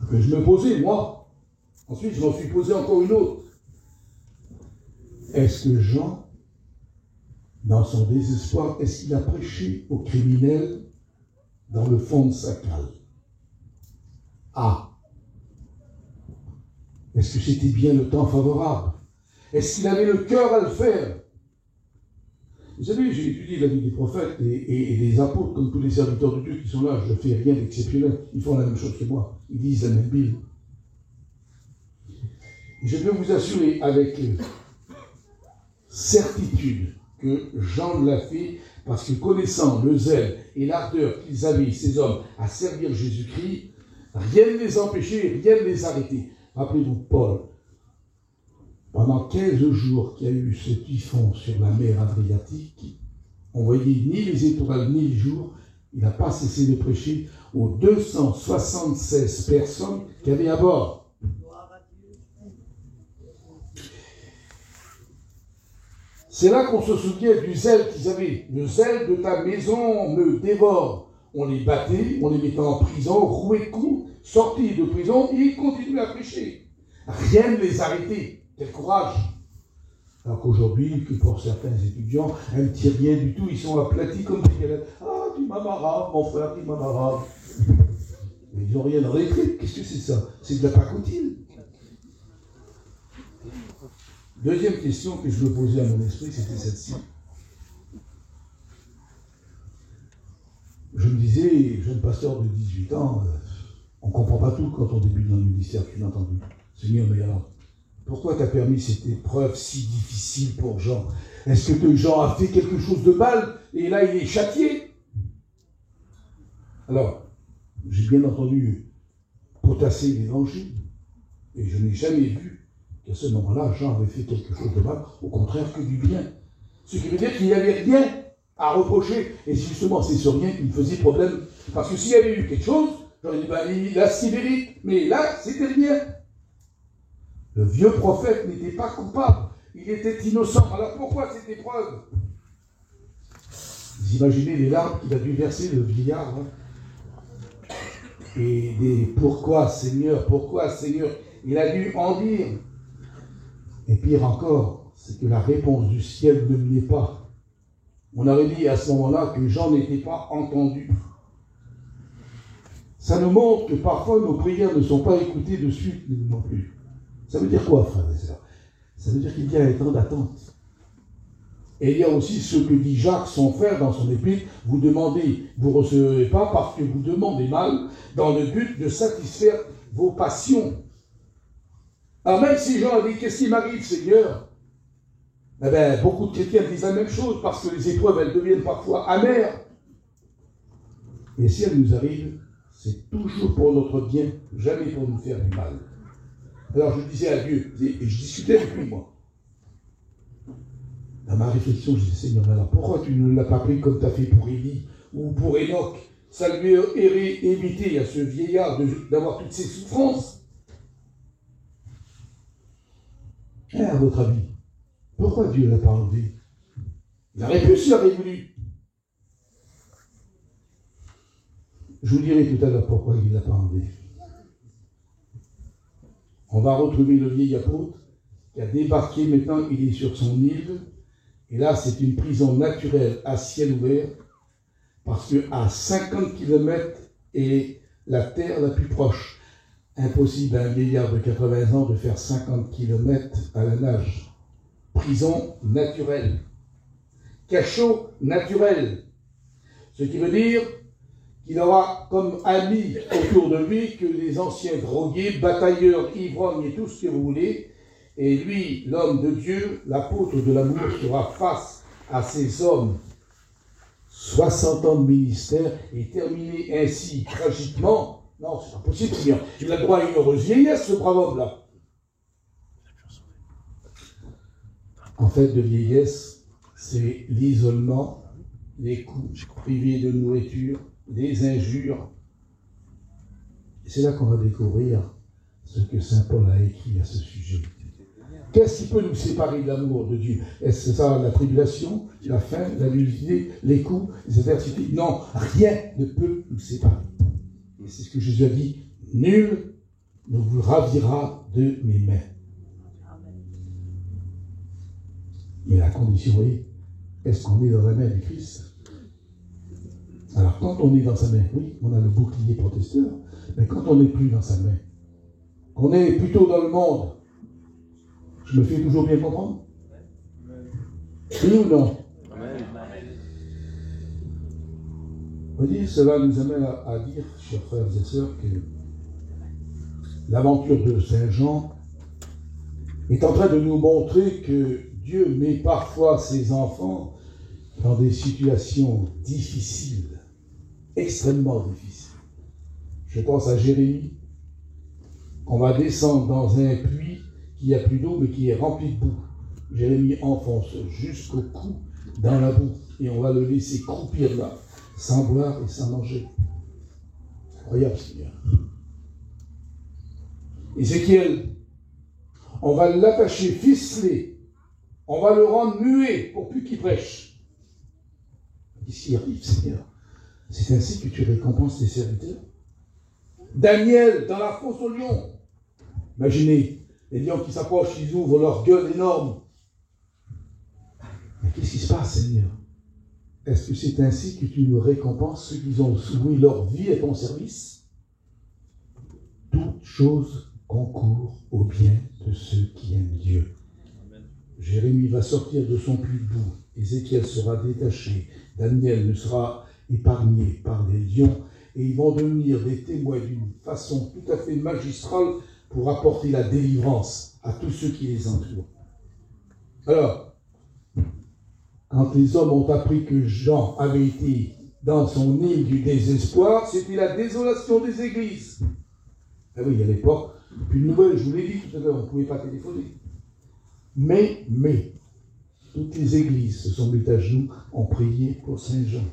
S1: que je me posais, moi. Ensuite, je m'en suis posé encore une autre. Est-ce que Jean, dans son désespoir, est-ce qu'il a prêché aux criminels dans le fond de sa cale? Ah! Est-ce que c'était bien le temps favorable? Est-ce qu'il avait le cœur à le faire? Vous savez, j'ai étudié la vie des prophètes et des apôtres, comme tous les serviteurs de Dieu qui sont là. Je ne fais rien d'exceptionnel. Ils font la même chose que moi. Ils disent la même Bible. Et je peux vous assurer avec certitude que Jean l'a fait parce que connaissant le zèle et l'ardeur qu'ils avaient, ces hommes, à servir Jésus-Christ, Rien ne les empêchait, rien ne les arrêtait. Rappelez-vous, Paul, pendant 15 jours qu'il y a eu ce typhon sur la mer Adriatique, on voyait ni les étoiles ni les jours, il n'a pas cessé de prêcher aux 276 personnes qu'il y avait à bord. C'est là qu'on se souvient du zèle qu'ils avaient. Le zèle de ta maison me dévore. On les battait, on les mettait en prison, roués de coups, sortis de prison, et ils continuaient à prêcher. Rien ne les arrêtait. Quel courage! Alors qu'aujourd'hui, que pour certains étudiants, un petit rien du tout, ils sont aplatis comme des galettes. Ah, tu m'as marave, mon frère, tu m'as marave. Mais ils n'ont rien arrêté. Qu'est-ce que c'est ça? C'est de la pacotille. Deuxième question que je me posais à mon esprit, c'était celle-ci. Je me disais, jeune pasteur de 18 ans, on ne comprend pas tout quand on débute dans le ministère, tu l'as entendu. Seigneur, mais alors, pourquoi tu as permis cette épreuve si difficile pour Jean? Est-ce que Jean a fait quelque chose de mal et là il est châtié? Alors, j'ai bien entendu potasser l'évangile et je n'ai jamais vu qu'à ce moment-là, Jean avait fait quelque chose de mal, au contraire que du bien. Ce qui veut dire qu'il n'y avait rien à reprocher. Et justement, c'est sur rien qu'il me faisait problème. Parce que s'il y avait eu quelque chose, j'aurais dit, ben, là, c'est mérite. Mais là, c'était rien. Le vieux prophète n'était pas coupable. Il était innocent. Alors pourquoi cette épreuve? Vous imaginez les larmes qu'il a dû verser, le vieillard. Hein? Et des pourquoi Seigneur, il a dû en dire. Et pire encore, c'est que la réponse du ciel ne venait pas. On aurait dit à ce moment-là que Jean n'était pas entendu. Ça nous montre que parfois nos prières ne sont pas écoutées de suite non plus. Ça veut dire quoi, frères et sœurs? Ça veut dire qu'il y a un temps d'attente. Et il y a aussi ce que dit Jacques, son frère, dans son épître, vous demandez, vous ne recevez pas parce que vous demandez mal, dans le but de satisfaire vos passions. Alors même si Jean a dit, qu'est-ce qui m'arrive, Seigneur? Eh bien, beaucoup de chrétiens disent la même chose, parce que les épreuves, elles deviennent parfois amères. Et si elles nous arrivent, c'est toujours pour notre bien, jamais pour nous faire du mal. Alors je disais à Dieu, et je discutais avec lui, moi. Dans ma réflexion, je disais, Seigneur, alors pourquoi tu ne l'as pas pris comme tu as fait pour Élie ou pour Enoch? Ça lui aurait évité à ce vieillard d'avoir toutes ces souffrances. Et à votre avis, pourquoi Dieu ne l'a pas enlevé? Il aurait pu s'il aurait voulu. Je vous dirai tout à l'heure pourquoi il ne l'a pas enlevé. On va retrouver le vieil apôtre qui a débarqué, maintenant il est sur son île. Et là, c'est une prison naturelle à ciel ouvert, parce qu'à 50 km est la terre la plus proche. Impossible à un vieillard de 80 ans de faire 50 km à la nage. Prison naturelle. Cachot naturel. Ce qui veut dire qu'il aura comme amis autour de lui que les anciens drogués, batailleurs, ivrognes et tout ce que vous voulez. Et lui, l'homme de Dieu, l'apôtre de l'amour, sera face à ces hommes. 60 ans de ministère et terminé ainsi tragiquement. Non, c'est pas possible, Seigneur. Il a droit à une heureuse vieillesse, ce brave homme-là. En fait, de vieillesse, c'est l'isolement, les coups privés de nourriture, les injures. Et c'est là qu'on va découvrir ce que saint Paul a écrit à ce sujet. Qu'est-ce qui peut nous séparer de l'amour de Dieu? Est-ce ça la tribulation, la faim, la nudité, les coups, les adversités? Non, rien ne peut nous séparer. Et c'est ce que Jésus a dit, nul ne vous ravira de mes mains. Mais la condition est, est-ce qu'on est dans la main du Christ? Alors quand on est dans sa main, oui, on a le bouclier protecteur, mais quand on n'est plus dans sa main, qu'on est plutôt dans le monde, je me fais toujours bien comprendre? Oui ou non? On dit, cela nous amène à dire, chers frères et sœurs, que l'aventure de Saint Jean est en train de nous montrer que Dieu met parfois ses enfants dans des situations difficiles, extrêmement difficiles. Je pense à Jérémie. On va descendre dans un puits qui a plus d'eau, mais qui est rempli de boue. Jérémie enfonce jusqu'au cou dans la boue, et on va le laisser croupir là, sans boire et sans manger. Incroyable, Seigneur. Ézéchiel, on va l'attacher, ficeler, on va le rendre muet pour plus qu'il prêche. Qu'est-ce qui arrive, Seigneur? C'est ainsi que tu récompenses tes serviteurs. Daniel, dans la fosse aux lions. Imaginez, les lions qui s'approchent, ils ouvrent leur gueule énorme. Mais qu'est-ce qui se passe, Seigneur? Est-ce que c'est ainsi que tu nous récompenses ceux qui ont soumis leur vie à ton service? Toute chose concourt au bien de ceux qui aiment Dieu. Amen. Jérémie va sortir de son puits de boue. Ézéchiel sera détaché. Daniel ne sera épargné par les lions. Et ils vont devenir des témoins d'une façon tout à fait magistrale pour apporter la délivrance à tous ceux qui les entourent. Alors, quand les hommes ont appris que Jean avait été dans son île du désespoir, c'était la désolation des églises. Ah oui, à l'époque, une nouvelle, je vous l'ai dit tout à l'heure, on ne pouvait pas téléphoner. Mais, toutes les églises se sont mises à genoux, ont prié pour Saint Jean.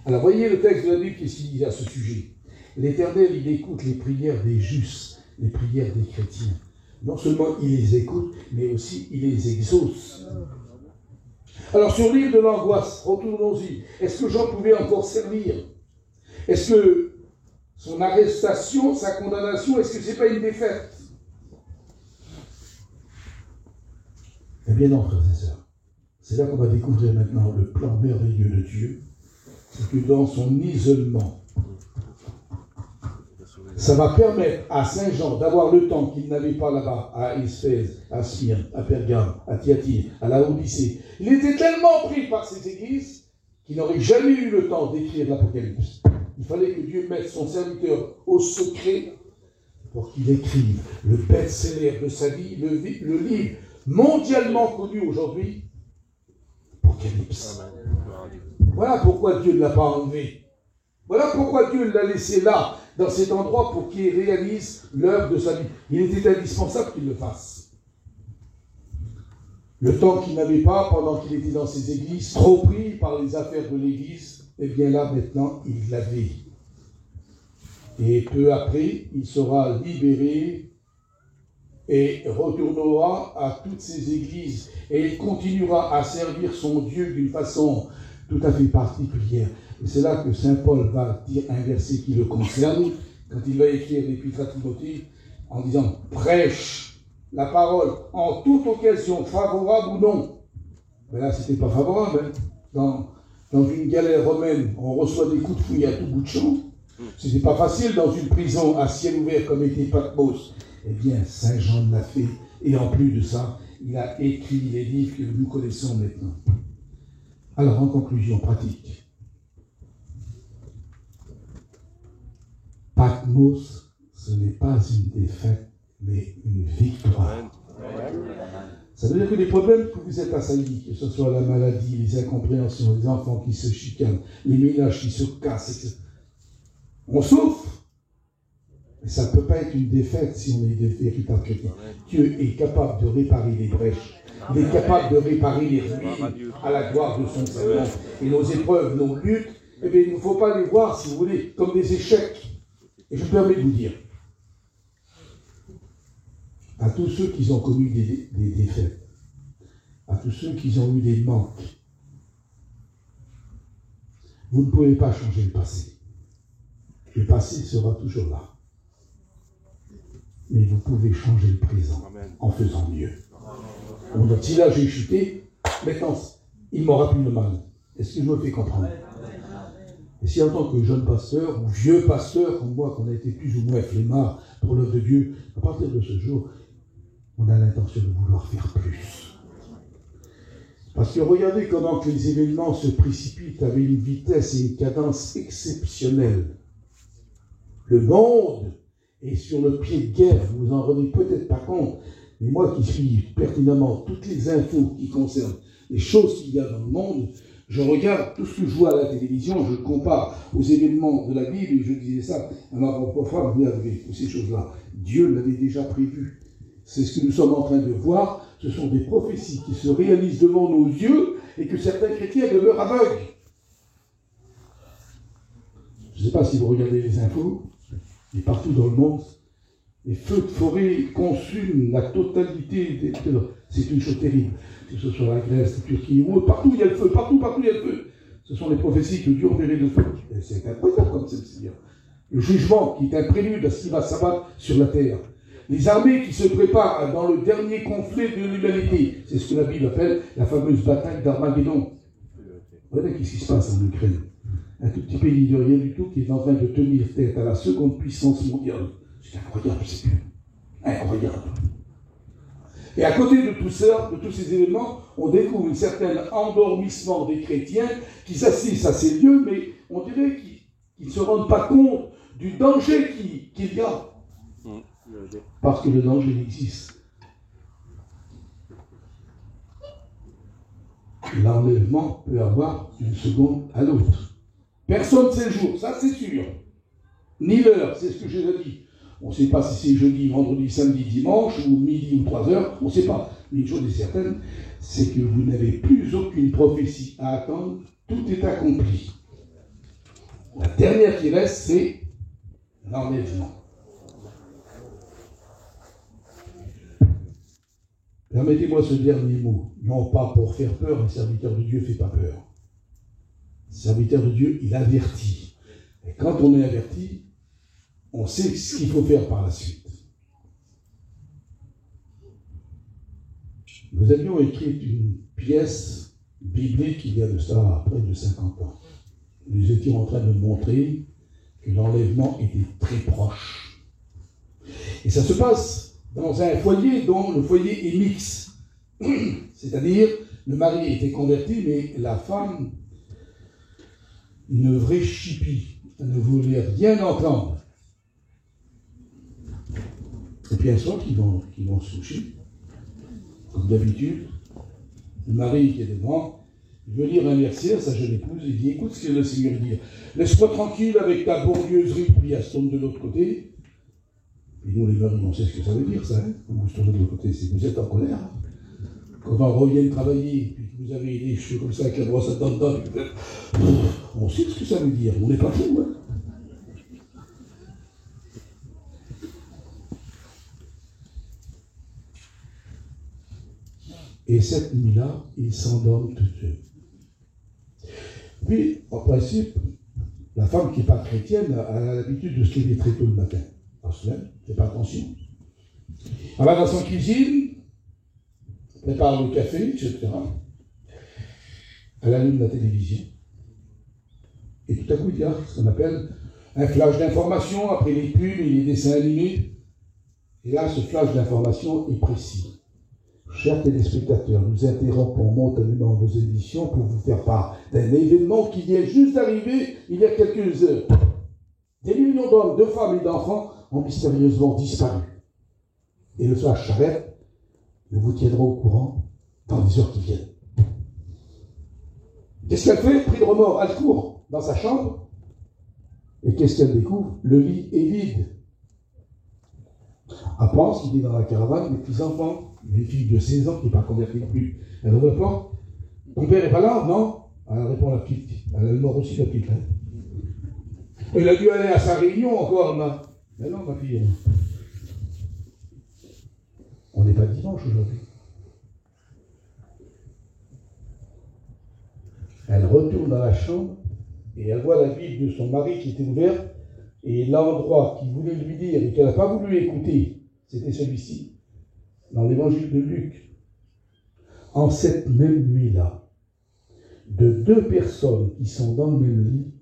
S1: Alors, voyez le texte de la Bible, qu'est-ce qu'il dit à ce sujet? L'Éternel, il écoute les prières des justes, les prières des chrétiens. Non seulement il les écoute, mais aussi il les exauce. Alors, sur l'île de l'angoisse, retournons-y. Est-ce que Jean pouvait encore servir? Est-ce que son arrestation, sa condamnation, est-ce que ce n'est pas une défaite? Eh bien non, frères et sœurs. C'est là qu'on va découvrir maintenant le plan merveilleux de Dieu. C'est que dans son isolement, ça va permettre à Saint Jean d'avoir le temps qu'il n'avait pas là-bas, à Éphèse, à Smyrne, à Pergame, à Thyatire, à Laodicée. Il était tellement pris par ces églises qu'il n'aurait jamais eu le temps d'écrire l'Apocalypse. Il fallait que Dieu mette son serviteur au secret pour qu'il écrive le best-seller de sa vie, le livre mondialement connu aujourd'hui, Apocalypse. Voilà pourquoi Dieu ne l'a pas enlevé. Voilà pourquoi Dieu l'a laissé là, dans cet endroit, pour qu'il réalise l'œuvre de sa vie. Il était indispensable qu'il le fasse. Le temps qu'il n'avait pas, pendant qu'il était dans ses églises, trop pris par les affaires de l'église, eh bien là, maintenant, il l'avait. Et peu après, il sera libéré et retournera à toutes ses églises. Et il continuera à servir son Dieu d'une façon tout à fait particulière. Et c'est là que Saint Paul va dire un verset qui le concerne, quand il va écrire l'épître à Timothée, en disant « Prêche la parole en toute occasion, favorable ou non. » Mais là, c'était pas favorable. Hein. Dans une galère romaine, on reçoit des coups de fouille à tout bout de champ. C'était pas facile dans une prison à ciel ouvert comme était Patmos. Eh bien, Saint Jean l'a fait. Et en plus de ça, il a écrit les livres que nous connaissons maintenant. Alors, en conclusion pratique, Patmos, ce n'est pas une défaite, mais une victoire. Ça veut dire que les problèmes que vous êtes assaillis, que ce soit la maladie, les incompréhensions, les enfants qui se chicanent, les ménages qui se cassent, etc. On souffre, mais ça ne peut pas être une défaite si on est des véritables chrétiens. Dieu est capable de réparer les brèches. Il est capable de réparer les ruines à la gloire de son Seigneur. Et nos épreuves, nos luttes, eh bien, il ne faut pas les voir, si vous voulez, comme des échecs. Et je me permets de vous dire, à tous ceux qui ont connu des défaites, à tous ceux qui ont eu des manques, vous ne pouvez pas changer le passé. Le passé sera toujours là. Mais vous pouvez changer le présent en faisant mieux. On dit, si là j'ai chuté, maintenant, il m'aura plus de mal. Est-ce que je me fais comprendre? Et si en tant que jeune pasteur, ou vieux pasteur, comme moi, qu'on a été plus ou moins flemmard pour l'œuvre de Dieu, à partir de ce jour, on a l'intention de vouloir faire plus. Parce que regardez comment que les événements se précipitent avec une vitesse et une cadence exceptionnelles. Le monde est sur le pied de guerre, vous vous en rendez peut-être pas compte, mais moi qui suis pertinemment toutes les infos qui concernent les choses qu'il y a dans le monde, je regarde tout ce que je vois à la télévision, je le compare aux événements de la Bible, et je disais ça à ma propre femme, vous avez toutes ces choses-là. Dieu l'avait déjà prévu. C'est ce que nous sommes en train de voir, ce sont des prophéties qui se réalisent devant nos yeux, et que certains chrétiens demeurent aveugles. Je ne sais pas si vous regardez les infos, mais partout dans le monde, les feux de forêt consument la totalité des... C'est une chose terrible. Que ce soit la Grèce, la Turquie ou autre, partout il y a le feu, partout il y a le feu. Ce sont les prophéties que Dieu enverrait de feu. Et c'est incroyable comme c'est le Seigneur. Le jugement qui est un prélude à ce qui va s'abattre sur la terre. Les armées qui se préparent dans le dernier conflit de l'humanité. C'est ce que la Bible appelle la fameuse bataille d'Armageddon. Vous voyez qu'est-ce qui se passe en Ukraine? Un tout petit pays de rien du tout qui est en train de tenir tête à la seconde puissance mondiale. C'est incroyable, c'est incroyable. Et à côté de tout ça, de tous ces événements, on découvre un certain endormissement des chrétiens qui s'assistent à ces lieux, mais on dirait qu'ils ne se rendent pas compte du danger qu'il y a. Parce que le danger existe. L'enlèvement peut avoir d'une seconde à l'autre. Personne ne sait le jour, ça c'est sûr. Ni l'heure, c'est ce que j'ai dit. On ne sait pas si c'est jeudi, vendredi, samedi, dimanche, ou midi ou 3 heures, on ne sait pas. Mais une chose est certaine, c'est que vous n'avez plus aucune prophétie à attendre, tout est accompli. La dernière qui reste, c'est l'enlèvement. Permettez-moi ce dernier mot, non pas pour faire peur, le serviteur de Dieu ne fait pas peur. Le serviteur de Dieu, il avertit. Et quand on est averti, on sait ce qu'il faut faire par la suite. Nous avions écrit une pièce biblique il y a de ça près de 50 ans. Nous étions en train de montrer que l'enlèvement était très proche. Et ça se passe dans un foyer dont le foyer est mixte. C'est-à-dire, le mari était converti, mais la femme, une vraie chipie, elle ne voulait rien entendre. Et puis un soir, ils vont se coucher, comme d'habitude. Le mari qui est devant, il veut lire un verset à sa jeune épouse, il dit, écoute ce que le Seigneur dit. Laisse-moi tranquille avec ta bourgueuserie, puis elle se tourne de l'autre côté. Et nous, les maris, on sait ce que ça veut dire, ça. Hein, quand vous se tournez de l'autre côté, c'est que vous êtes en colère. Quand on revient travailler, puis que vous avez les cheveux comme ça, avec la brosse à dents dedans, on sait ce que ça veut dire. On n'est pas fous, hein. Et cette nuit-là, ils s'endorment tous deux. Puis, en principe, la femme qui n'est pas chrétienne a l'habitude de se lever très tôt le matin. Elle se lève, ne fait pas attention. Elle va dans son cuisine, prépare le café, etc. Elle allume la télévision. Et tout à coup, il y a ce qu'on appelle un flash d'information après les pubs et les dessins animés. Et là, ce flash d'information est précis. Chers téléspectateurs, nous interrompons momentanément nos émissions pour vous faire part d'un événement qui vient juste d'arriver il y a quelques heures. Des millions d'hommes, de femmes et d'enfants ont mystérieusement disparu. Et le flash s'arrête, nous vous tiendrons au courant dans les heures qui viennent. Qu'est-ce qu'elle fait? Pris de remords, elle court dans sa chambre. Et qu'est-ce qu'elle découvre? Le lit est vide. Elle pense qu'il est dans la caravane des petits-enfants. Une fille de 16 ans qui n'est pas convertie non plus. Elle ouvre la porte. Ton père n'est pas là? Non. Elle répond la petite. Elle a le mort aussi, la petite. Hein. Elle a dû aller à sa réunion encore, là. Mais non, ma fille. On n'est pas dimanche aujourd'hui. Elle retourne dans la chambre et elle voit la Bible de son mari qui était ouverte et l'endroit qu'il voulait lui dire et qu'elle n'a pas voulu écouter, c'était celui-ci. Dans l'évangile de Luc, en cette même nuit-là, de 2 personnes qui sont dans le même lit,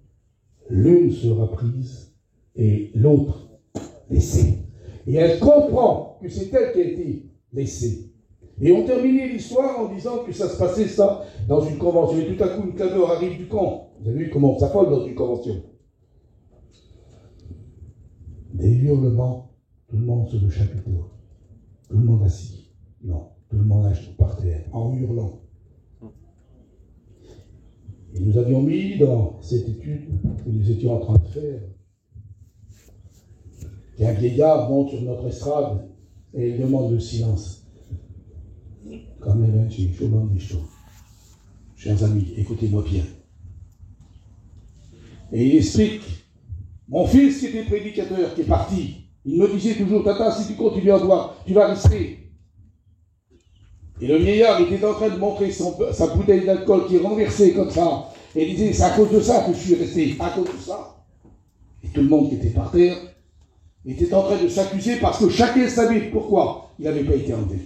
S1: l'une sera prise et l'autre laissée. Et elle comprend que c'est elle qui a été laissée. Et on terminait l'histoire en disant que ça se passait ça dans une convention. Et tout à coup, une clameur arrive du camp. Vous avez vu comment ça folle dans une convention. Des hurlements, tout le monde sur le chapiteau. Tout le monde assis. Non, tout le monde par terre, en hurlant. Et nous avions mis dans cette étude que nous étions en train de faire qu'un vieillard monte sur notre estrade et il demande le silence. Quand même, j'ai chaud dans les choses. Chers amis, écoutez-moi bien. Et il explique, mon fils qui était prédicateur, qui est parti, il me disait toujours, Tata, si tu continues à boire, tu vas rester. Et le vieillard était en train de montrer sa bouteille d'alcool qui est renversée comme ça. Et il disait, c'est à cause de ça que je suis resté, à cause de ça. Et tout le monde qui était par terre était en train de s'accuser parce que chacun savait pourquoi il n'avait pas été enlevé.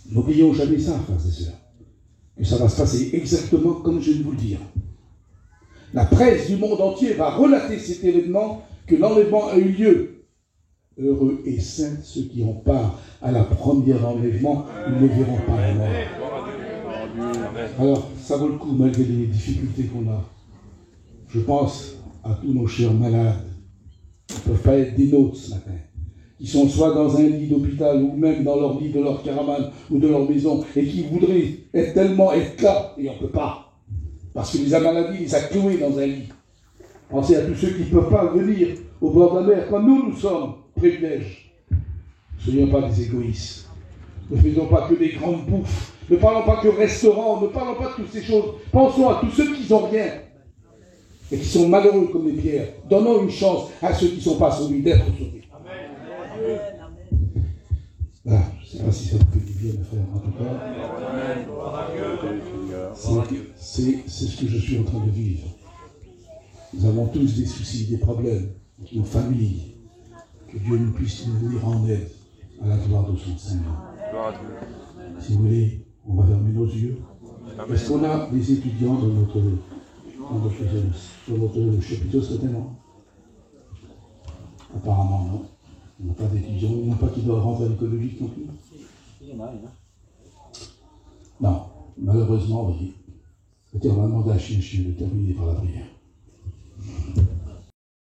S1: N'oublions jamais ça, frères et sœurs, que ça va se passer exactement comme je viens de vous le dire. La presse du monde entier va relater cet événement, que l'enlèvement a eu lieu. Heureux et saints ceux qui ont part à la première enlèvement, ils ne verront pas la mort. Alors, ça vaut le coup malgré les difficultés qu'on a. Je pense à tous nos chers malades qui ne peuvent pas être des nôtres ce matin, qui sont soit dans un lit d'hôpital ou même dans leur lit de leur caravane ou de leur maison et qui voudraient tellement être là et on ne peut pas. Parce que les maladie les a cloués dans un lit. Pensez à tous ceux qui ne peuvent pas venir au bord de la mer quand nous sommes privilèges. Ne soyons pas des égoïstes. Ne faisons pas que des grandes bouffes. Ne parlons pas que restaurants. Ne parlons pas de toutes ces choses. Pensons à tous ceux qui n'ont rien et qui sont malheureux comme les pierres. Donnons une chance à ceux qui ne sont pas sauvés d'être sauvés. Ah, je ne sais pas si ça vous fait du bien, mes frères. En tout cas, c'est ce que je suis en train de vivre. Nous avons tous des soucis, des problèmes, nos familles. Que Dieu nous puisse nous venir en aide à la gloire de son Seigneur. Si vous voulez, on va fermer nos yeux. Est-ce qu'on a des étudiants dans notre chapiteau ce matin, non? Apparemment, non. On n'a pas d'étudiants. Il n'y en a pas qui doivent rentrer à l'école logique non plus. Il y en a, Non, malheureusement, oui. On va demander à Chien de terminer par la prière.